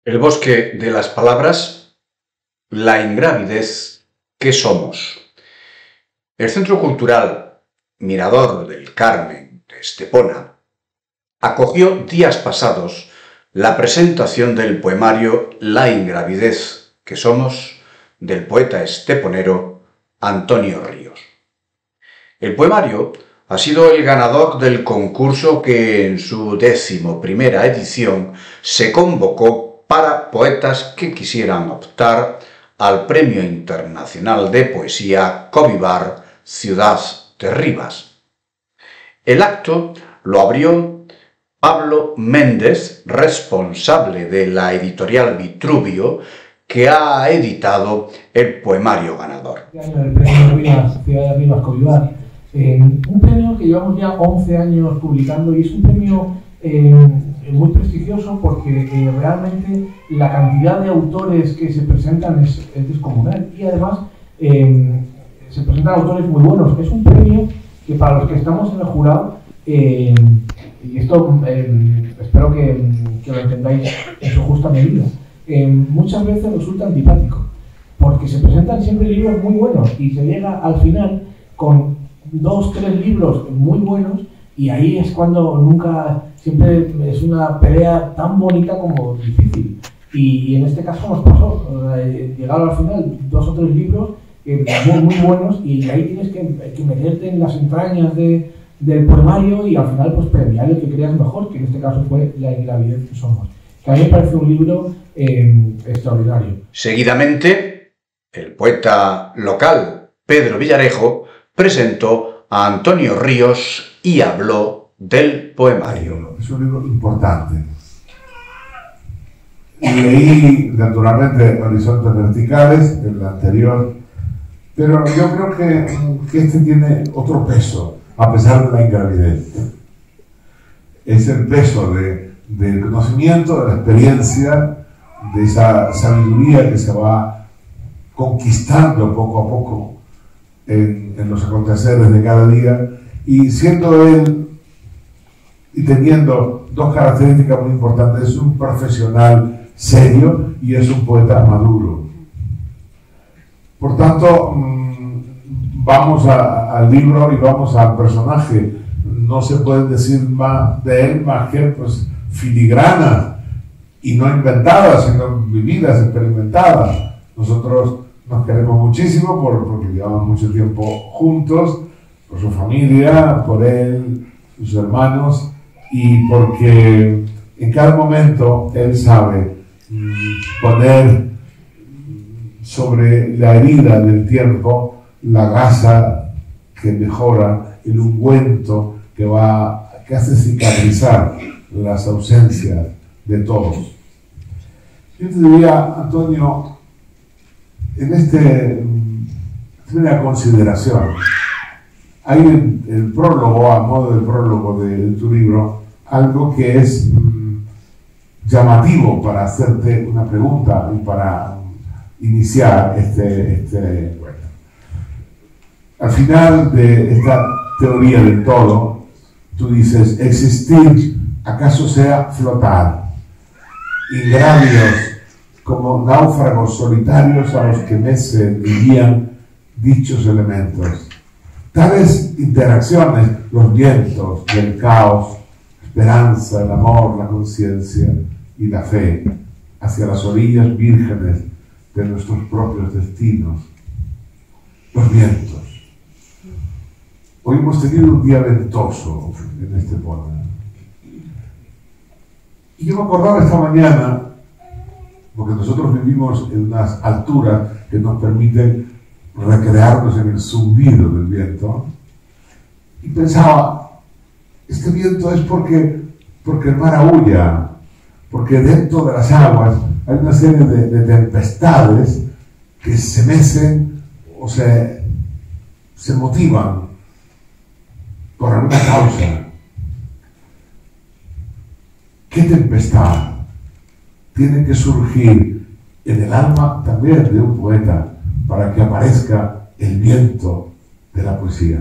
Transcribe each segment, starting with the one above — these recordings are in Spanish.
El bosque de las palabras, la ingravidez que somos. El Centro Cultural Mirador del Carmen de Estepona acogió días pasados la presentación del poemario La ingravidez que somos del poeta esteponero Antonio Ríos. El poemario ha sido el ganador del concurso que en su 11ª edición se convocó para poetas que quisieran optar al Premio Internacional de Poesía Covivar Ciudad de Rivas. El acto lo abrió Pablo Méndez, responsable de la editorial Vitruvio, que ha editado el poemario ganador. El premio Rivas, Ciudad de Rivas Covivar, un premio que llevamos ya 11 años publicando y es un premio muy prestigioso porque realmente la cantidad de autores que se presentan es descomunal y además se presentan autores muy buenos. Es un premio que para los que estamos en el jurado, y esto espero que lo entendáis en su justa medida, muchas veces resulta antipático porque se presentan siempre libros muy buenos y se llega al final con 2 o 3 libros muy buenos y ahí es cuando siempre es una pelea tan bonita como difícil y en este caso nos pasó, llegaron al final 2 o 3 libros muy buenos y ahí tienes que meterte en las entrañas del poemario y al final pues premiar el que creas mejor, que en este caso fue La ingravidez que somos, que a mí me parece un libro extraordinario. Seguidamente, el poeta local Pedro Villarejo presentó a Antonio Ríos y habló del poemario. Es un libro importante. Leí naturalmente Horizontes Verticales, el anterior, pero yo creo que este tiene otro peso, a pesar de la ingravidez. Es el peso del conocimiento, de la experiencia, de esa sabiduría que se va conquistando poco a poco en los aconteceres de cada día, y siendo él y teniendo 2 características muy importantes: es un profesional serio y es un poeta maduro. Por tanto, vamos al libro y vamos al personaje. No se puede decir más de él más que pues filigranas, y no inventadas, sino vividas, experimentadas. Nosotros nos queremos muchísimo porque llevamos mucho tiempo juntos, por su familia, por él, sus hermanos, y porque en cada momento él sabe poner sobre la herida del tiempo la gasa que mejora, el ungüento que hace cicatrizar las ausencias de todos. Yo te diría, Antonio, en primera consideración, hay en el prólogo, a modo de prólogo de tu libro, algo que es llamativo para hacerte una pregunta y para iniciar este encuentro. Al final de esta teoría del todo, tú dices: existir acaso sea flotar, ingrávidos como náufragos solitarios a los que mecen y guían dichos elementos. Tales interacciones, los vientos del caos, esperanza, el amor, la conciencia y la fe, hacia las orillas vírgenes de nuestros propios destinos. Los vientos. Hoy hemos tenido un día ventoso en este poema. Y yo me acordaba esta mañana, porque nosotros vivimos en unas alturas que nos permiten recrearnos en el zumbido del viento, y pensaba: este viento es porque el mar aúlla, porque dentro de las aguas hay una serie de tempestades que se mecen o se motivan por alguna causa. ¿Qué tempestad tiene que surgir en el alma también de un poeta para que aparezca el viento de la poesía?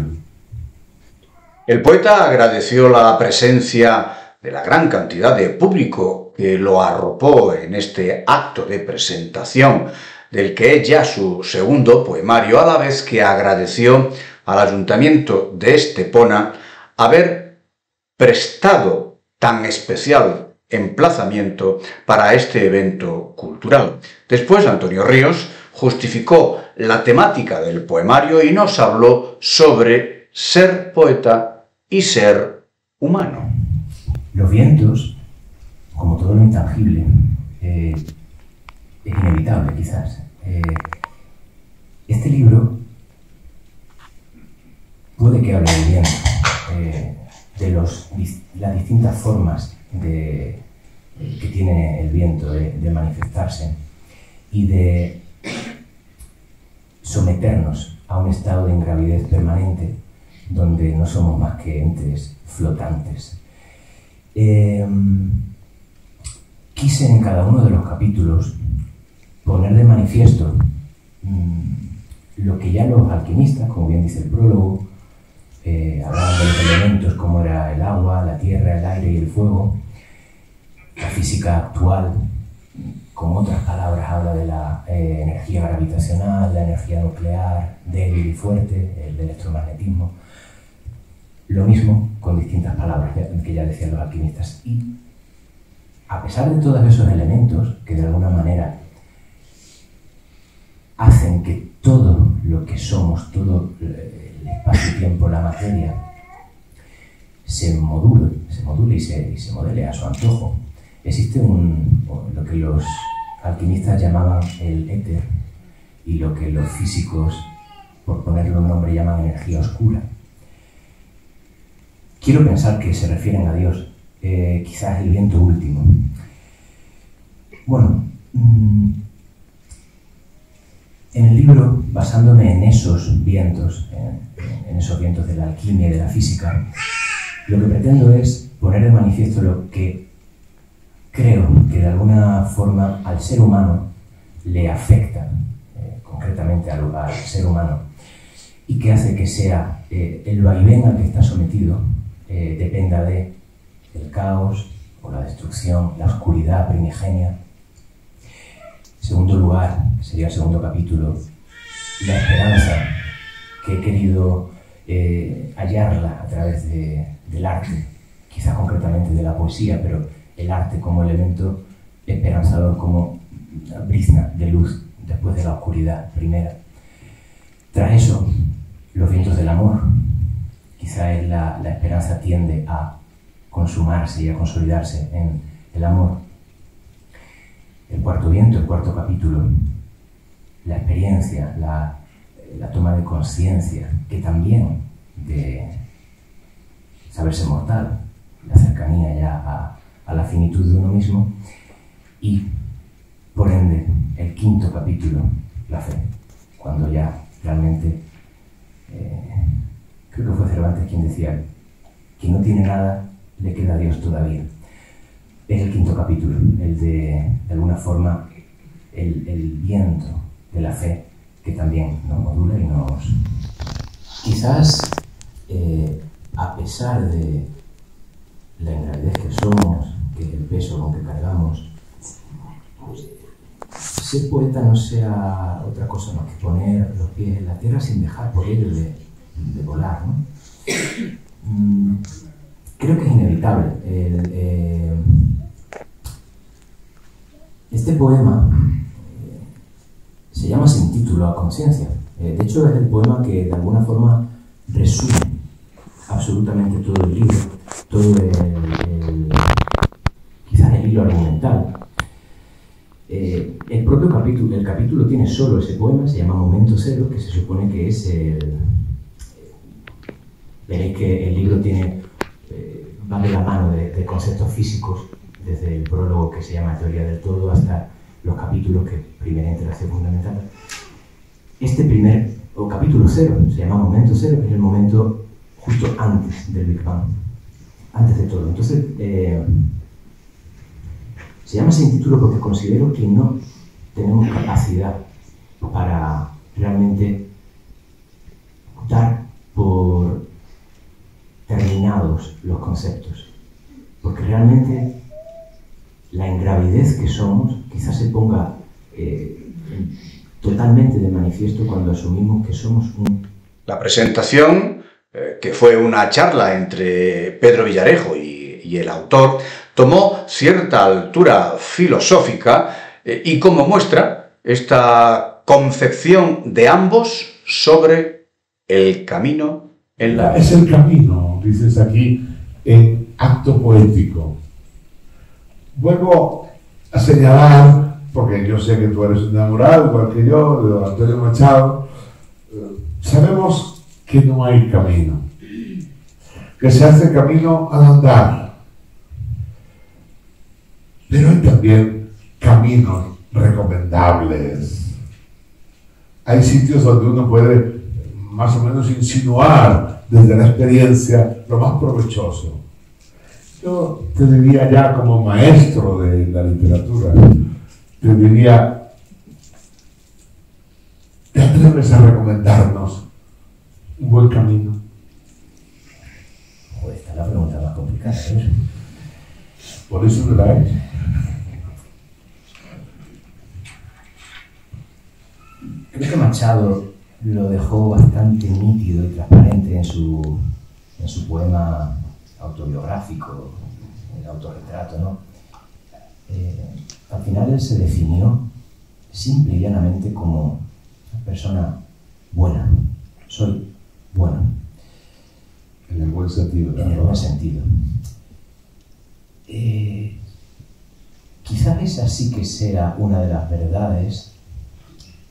El poeta agradeció la presencia de la gran cantidad de público que lo arropó en este acto de presentación del que es ya su segundo poemario, a la vez que agradeció al Ayuntamiento de Estepona haber prestado tan especial emplazamiento para este evento cultural. Después, Antonio Ríos justificó la temática del poemario y nos habló sobre ser poeta y ser humano. Los vientos, como todo lo intangible, es inevitable quizás. Este libro puede que hable del viento, de las distintas formas que tiene el viento de manifestarse y de someternos a un estado de ingravidez permanente donde no somos más que entes flotantes. Quise en cada uno de los capítulos poner de manifiesto lo que ya los alquimistas, como bien dice el prólogo, hablaban de los elementos como era el agua, la tierra, el aire y el fuego. La física actual, con otras palabras, habla de la energía gravitacional, la energía nuclear, débil y fuerte, el electromagnetismo. Lo mismo con distintas palabras que ya decían los alquimistas. Y a pesar de todos esos elementos que de alguna manera hacen que todo lo que somos, todo el espacio-tiempo, la materia, se module y se modele a su antojo. Existe lo que los alquimistas llamaban el éter y lo que los físicos, por ponerle un nombre, llaman energía oscura. Quiero pensar que se refieren a Dios, quizás el viento último. Bueno, en el libro, basándome en esos vientos, en esos vientos de la alquimia y de la física, lo que pretendo es poner de manifiesto lo que creo que de alguna forma al ser humano le afecta, concretamente al ser humano, y que hace que sea el vaivén al que está sometido dependa del caos o la destrucción, la oscuridad primigenia. En segundo lugar, sería el segundo capítulo, la esperanza, que he querido hallarla a través del arte, quizás concretamente de la poesía, pero el arte como elemento esperanzador, como brizna de luz después de la oscuridad primera. Tras eso, los vientos del amor. Quizás la esperanza tiende a consumarse y a consolidarse en el amor. El cuarto viento, el cuarto capítulo, la experiencia, la toma de conciencia, que también de saberse mortal, la cercanía ya a la finitud de uno mismo, y por ende el quinto capítulo, la fe, cuando ya realmente creo que fue Cervantes quien decía: quien no tiene nada le queda a Dios todavía. Es el quinto capítulo, el de alguna forma el viento de la fe, que también nos modula y nos... Quizás a pesar de la ingravidez que somos, que es el peso con que cargamos, ser poeta no sea otra cosa más que poner los pies en la tierra sin dejar por ello de volar, ¿no? Creo que es inevitable. Este poema se llama Sin título a conciencia. De hecho, es el poema que de alguna forma resume absolutamente todo el libro, todo quizás el hilo argumental. El propio capítulo, el capítulo tiene solo ese poema, se llama Momento Cero, que se supone que es veréis que el libro va de la mano de conceptos físicos, desde el prólogo que se llama Teoría del Todo hasta los capítulos que primera interacción fundamental. O capítulo cero, se llama Momento Cero, que es el momento justo antes del Big Bang, antes de todo. Entonces, se llama sin título porque considero que no tenemos capacidad para realmente dar por terminados los conceptos, porque realmente la ingravidez que somos quizás se ponga totalmente de manifiesto cuando asumimos que somos un... La presentación, que fue una charla entre Pedro Villarejo y el autor, tomó cierta altura filosófica y como muestra esta concepción de ambos sobre el camino en la vida. Es el camino, dices aquí, en acto poético. Vuelvo a señalar, porque yo sé que tú eres un enamorado, igual que yo, de don Antonio Machado, sabemos que no hay camino, que se hace camino al andar, pero hay también caminos recomendables. Hay sitios donde uno puede más o menos insinuar desde la experiencia lo más provechoso. Yo te diría, ya como maestro de la literatura, te diría, ¿te atreves a recomendarnos un buen camino? Joder, esta es la pregunta más complicada, ¿eh? Por eso me la he hecho. Creo que Machado lo dejó bastante nítido y transparente en su poema autobiográfico, el autorretrato, ¿no? Al final él se definió simple y llanamente como una persona buena. Soy bueno. En el buen sentido. En el buen sentido. Quizás esa sí que sea una de las verdades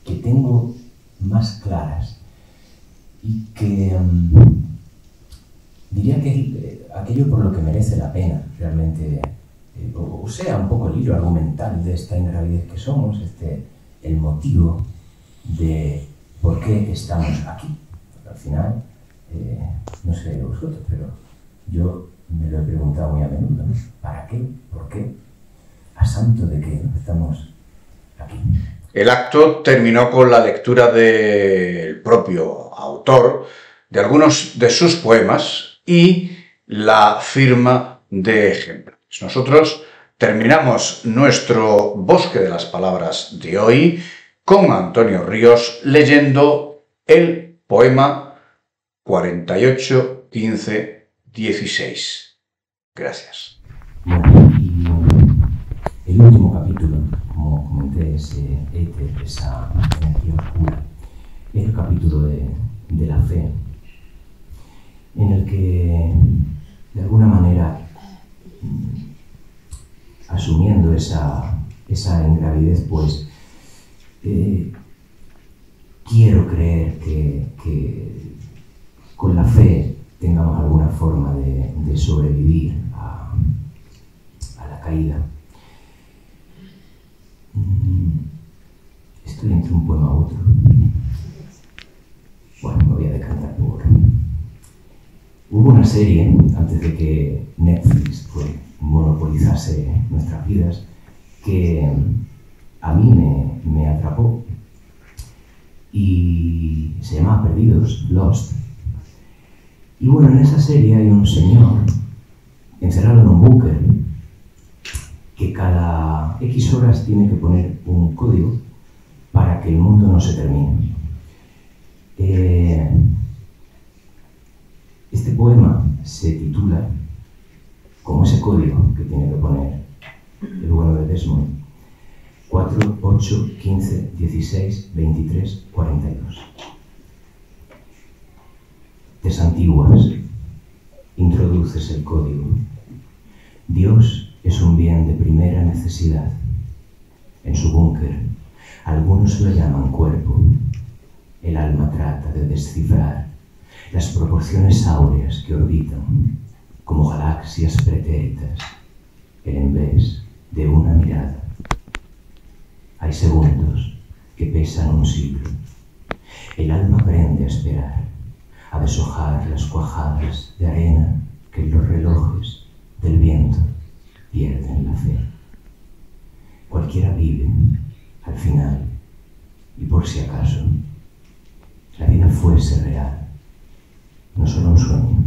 que tengo más claras y que diría que es aquello por lo que merece la pena realmente, o sea, un poco el hilo argumental de esta ingravidez que somos, el motivo de por qué estamos aquí. Porque al final, no sé vosotros, pero yo me lo he preguntado muy a menudo, ¿no? ¿Para qué? ¿Por qué? ¿A santo de qué estamos aquí? El acto terminó con la lectura del propio autor de algunos de sus poemas y la firma de ejemplares. Nosotros terminamos nuestro Bosque de las Palabras de hoy con Antonio Ríos leyendo el poema 48, 15, 16. Gracias. Y el último capítulo, como comenté, ese éter, esa energía oscura, es el capítulo de la fe, en el que, de alguna manera, asumiendo esa ingravidez, pues, quiero creer que con la fe tengamos alguna forma de sobrevivir a la caída. Estoy entre un poema a otro. Bueno, me voy a decantar por... Hubo una serie, antes de que Netflix monopolizase nuestras vidas, que a mí me atrapó y se llama Perdidos, Lost. Y bueno, en esa serie hay un señor encerrado en un búnker que cada X horas tiene que poner un código para que el mundo no se termine. Este poema se titula como ese código que tiene que poner el bueno de Desmond: 4, 8, 15, 16, 23, 42. Te santiguas, introduces el código. Dios es un bien de primera necesidad. En su búnker, algunos lo llaman cuerpo. El alma trata de descifrar las proporciones áureas que orbitan como galaxias pretéritas, el envés de una mirada. Hay segundos que pesan un siglo. El alma aprende a esperar, a deshojar las cuajadas de arena que en los relojes del viento pierden la fe. Cualquiera vive, al final, y por si acaso, la vida fuese real, no solo un sueño.